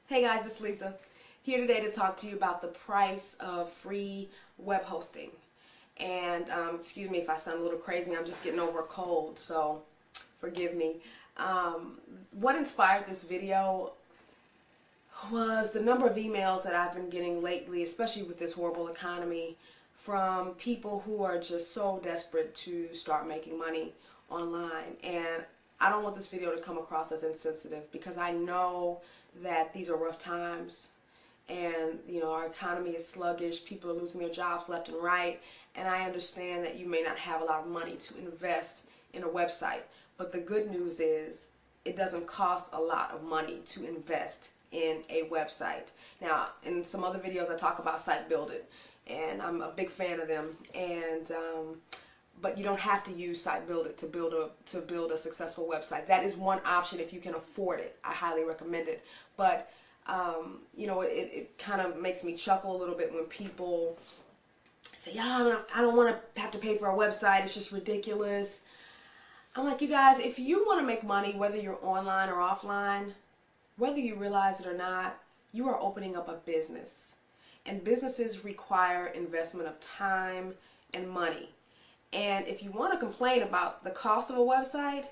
Hey guys, it's Lisa. Here today to talk to you about the price of free web hosting. And excuse me if I sound a little crazy, I'm just getting over a cold, so forgive me. What inspired this video was the number of emails that I've been getting lately, especially with this horrible economy, from people who are just so desperate to start making money online. And I don't want this video to come across as insensitive because I know that these are rough times and our economy is sluggish, people are losing their jobs left and right, and I understand that you may not have a lot of money to invest in a website, but the good news is it doesn't cost a lot of money to invest in a website. Now, in some other videos I talk about Site Build It, and I'm a big fan of them, and but you don't have to use Site Build It to build a successful website. That is one option if you can afford it. I highly recommend it. But it kind of makes me chuckle a little bit when people say, "Yeah, I don't want to have to pay for a website. It's just ridiculous." I'm like, you guys, if you want to make money, whether you're online or offline, whether you realize it or not, you are opening up a business. And businesses require investment of time and money. And if you want to complain about the cost of a website,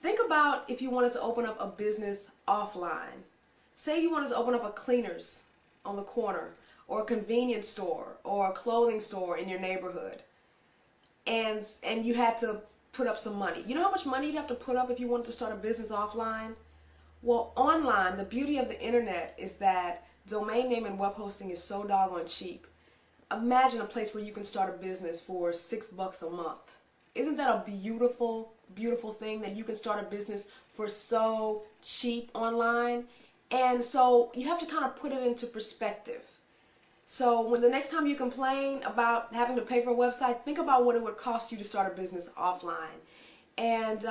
think about if you wanted to open up a business offline. Say you wanted to open up a cleaners on the corner, or a convenience store, or a clothing store in your neighborhood, and you had to put up some money. You know how much money you'd have to put up if you wanted to start a business offline? Well, online, the beauty of the internet is that domain name and web hosting is so doggone cheap. Imagine a place where you can start a business for $6 a month. Isn't that a beautiful, beautiful thing that you can start a business for so cheap online? And so you have to kind of put it into perspective. So when the next time you complain about having to pay for a website, think about what it would cost you to start a business offline. And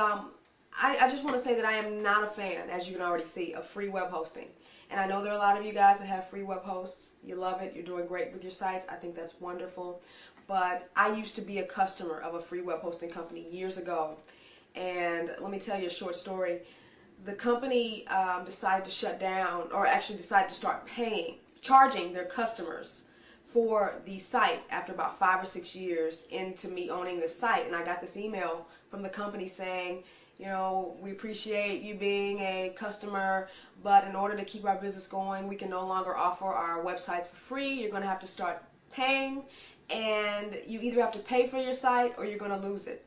I just want to say that I am not a fan, as you can already see, of free web hosting. And I know there are a lot of you guys that have free web hosts. You love it. You're doing great with your sites. I think that's wonderful. But I used to be a customer of a free web hosting company years ago. And let me tell you a short story. The company decided to shut down, or actually decided to start charging their customers for these sites after about 5 or 6 years into me owning this site. And I got this email from the company saying, we appreciate you being a customer, but in order to keep our business going, we can no longer offer our websites for free. You're going to have to start paying, and you either have to pay for your site or you're going to lose it.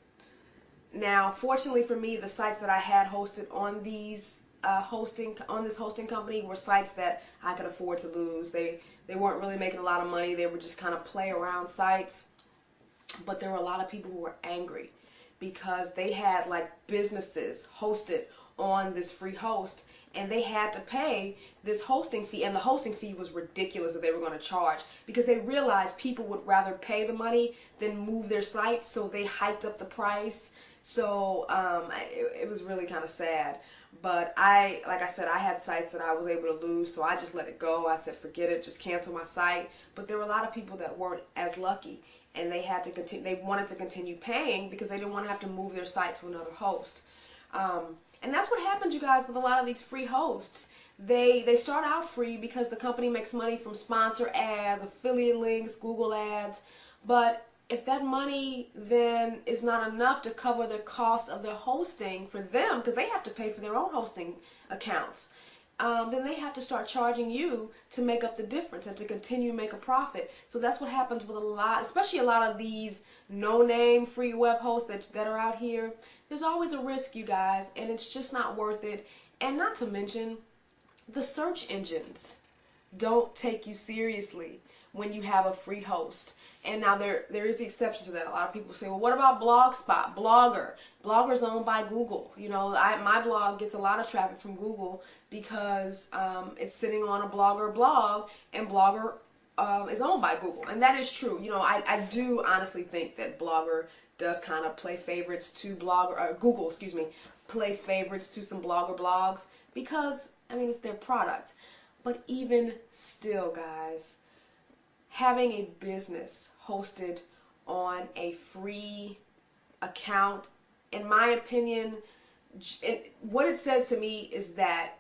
Now, fortunately for me, the sites that I had hosted on these this hosting company were sites that I could afford to lose. They weren't really making a lot of money. They were just kind of play around sites. But there were a lot of people who were angry because they had like businesses hosted on this free host, and they had to pay this hosting fee, and the hosting fee was ridiculous that they were going to charge because they realized people would rather pay the money than move their sites, so they hiked up the price. So it was really kind of sad. But like I said, I had sites that I was able to lose, so I just let it go. I said, forget it, just cancel my site. But there were a lot of people that weren't as lucky, and they had to continue. They wanted to continue paying because they didn't want to have to move their site to another host. And that's what happens, you guys, with a lot of these free hosts. They start out free because the company makes money from sponsor ads, affiliate links, Google ads. But if that money then is not enough to cover the cost of their hosting for them, because they have to pay for their own hosting accounts, then they have to start charging you to make up the difference and to continue to make a profit. So that's what happens with a lot, especially a lot of these no-name free web hosts that are out here. There's always a risk, you guys, and it's just not worth it. And not to mention, the search engines don't take you seriously when you have a free host. And now there is the exception to that. A lot of people say, well, what about Blogspot, Blogger? Blogger's owned by Google. My blog gets a lot of traffic from Google because it's sitting on a Blogger blog, and Blogger is owned by Google. And that is true. I do honestly think that Blogger does kind of play favorites to Google, plays favorites to some Blogger blogs because, it's their product. But even still, guys, having a business hosted on a free account, in my opinion, what it says to me is that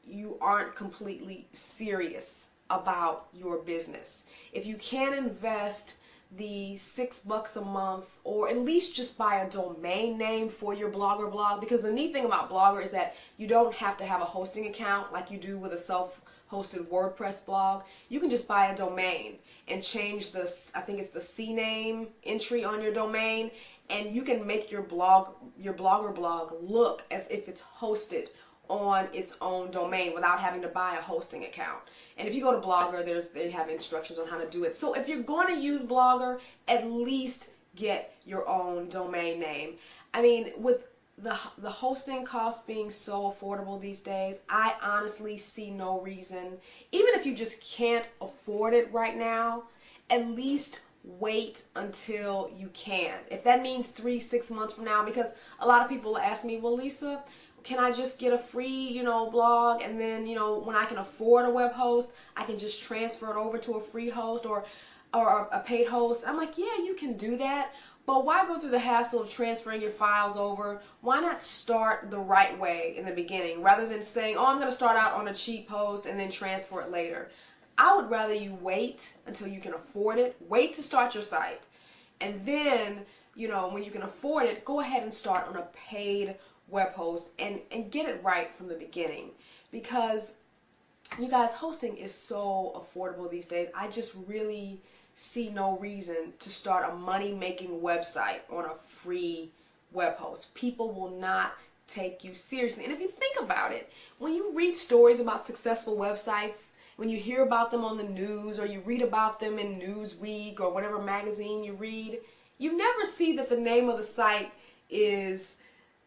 you aren't completely serious about your business. If you can't invest the $6 a month, or at least just buy a domain name for your Blogger blog, because the neat thing about Blogger is that you don't have to have a hosting account like you do with a self-hosted WordPress blog. You can just buy a domain and change the, I think it's the CNAME entry on your domain, and you can make your blog, your Blogger blog, look as if it's hosted on its own domain without having to buy a hosting account. And if you go to Blogger, they have instructions on how to do it. So if you're going to use Blogger, at least get your own domain name. I mean, with the hosting costs being so affordable these days, I honestly see no reason, even if you just can't afford it right now, at least wait until you can. If that means 3-6 months from now, because a lot of people ask me, well, Lisa, can I just get a free, blog, and then, when I can afford a web host, I can just transfer it over to a free host or a paid host? I'm like, yeah, you can do that, but why go through the hassle of transferring your files over? Why not start the right way in the beginning, rather than saying, oh, I'm going to start out on a cheap host and then transfer it later? I would rather you wait until you can afford it, wait to start your site, and then, when you can afford it, go ahead and start on a paid web host and get it right from the beginning. Because you guys, hosting is so affordable these days. I just really see no reason to start a money-making website on a free web host. People will not take you seriously. And if you think about it, when you read stories about successful websites, when you hear about them on the news, or you read about them in Newsweek or whatever magazine you read, you never see that the name of the site is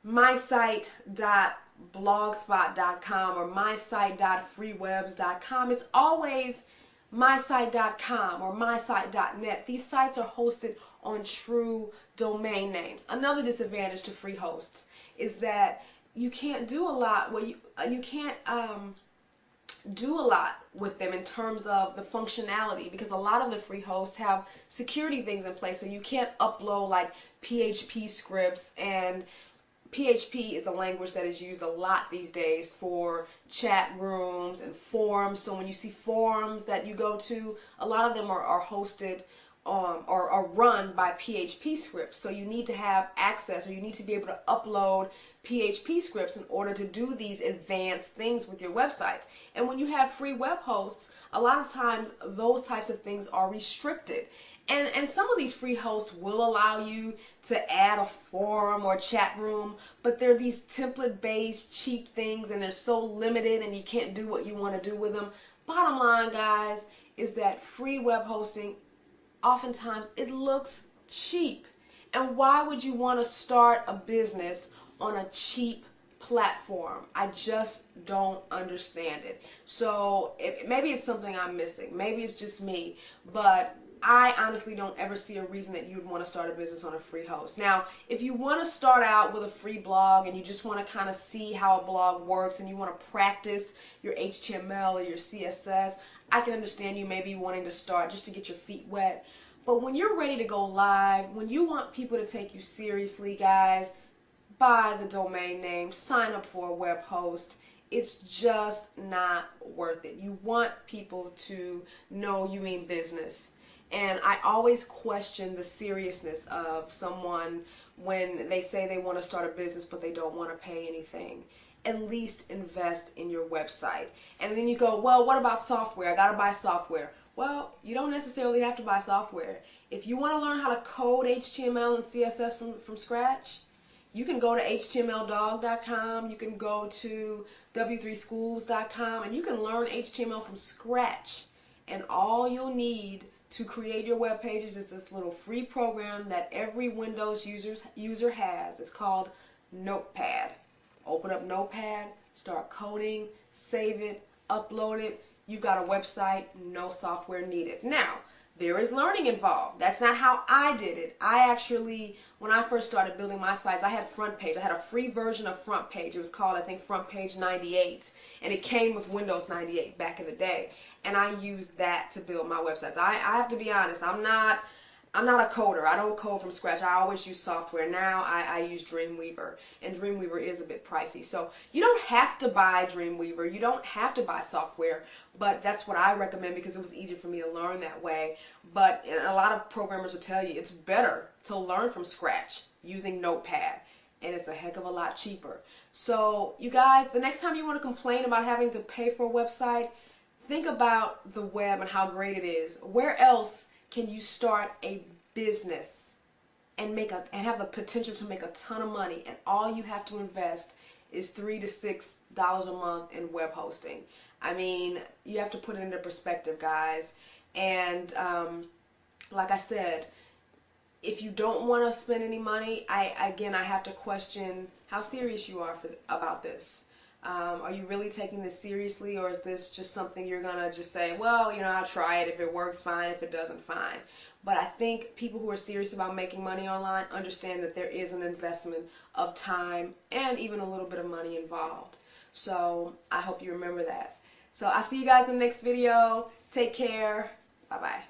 mysite.blogspot.com or mysite.freewebs.com. It's always mysite.com or mysite.net. These sites are hosted on true domain names. Another disadvantage to free hosts is that you can't do a lot. Well, you can't do a lot with them in terms of the functionality, because a lot of the free hosts have security things in place, so you can't upload like PHP scripts, and PHP is a language that is used a lot these days for chat rooms and forums. So when you see forums that you go to, a lot of them are hosted or are run by PHP scripts. So you need to have access, or you need to be able to upload PHP scripts in order to do these advanced things with your websites. And when you have free web hosts, a lot of times those types of things are restricted. And some of these free hosts will allow you to add a forum or chat room, but they're these template-based cheap things, and they're so limited, and you can't do what you want to do with them. Bottom line, guys, is that free web hosting, oftentimes it looks cheap. And why would you want to start a business on a cheap platform? I just don't understand it. So maybe it's something I'm missing. Maybe it's just me, but I honestly don't ever see a reason that you'd want to start a business on a free host. Now, if you want to start out with a free blog and you just want to kind of see how a blog works and you want to practice your HTML or your CSS, I can understand you maybe wanting to start just to get your feet wet. But when you're ready to go live, when you want people to take you seriously, guys, buy the domain name, sign up for a web host. It's just not worth it. You want people to know you mean business. And I always question the seriousness of someone when they say they want to start a business but they don't want to pay anything. At least invest in your website. And then you go, well, what about software? I got to buy software. Well, you don't necessarily have to buy software. If you want to learn how to code HTML and CSS from scratch, you can go to htmldog.com, you can go to w3schools.com, and you can learn HTML from scratch. And all you'll need to create your web pages is this little free program that every Windows user has. It's called Notepad. Open up Notepad, start coding, save it, upload it. You've got a website, no software needed. Now, there is learning involved. That's not how I did it. I actually, when I first started building my sites, I had FrontPage. I had a free version of FrontPage. It was called, I think, FrontPage 98. And it came with Windows 98 back in the day. And I used that to build my websites. I have to be honest, I'm not I'm not a coder. I don't code from scratch. I always use software. Now I use Dreamweaver, and Dreamweaver is a bit pricey. So you don't have to buy Dreamweaver. You don't have to buy software, but that's what I recommend because it was easier for me to learn that way. But a lot of programmers will tell you it's better to learn from scratch using Notepad, and it's a heck of a lot cheaper. So you guys, the next time you want to complain about having to pay for a website, think about the web and how great it is. Where else can you start a business and have the potential to make a ton of money, and all you have to invest is $3 to $6 a month in web hosting? I mean, you have to put it into perspective, guys. And like I said, if you don't want to spend any money, I have to question how serious you are about this. Are you really taking this seriously, or is this just something you're gonna just say, well, I'll try it. If it works, fine. If it doesn't, fine. But I think people who are serious about making money online understand that there is an investment of time and even a little bit of money involved. So I hope you remember that. So I'll see you guys in the next video. Take care. Bye-bye.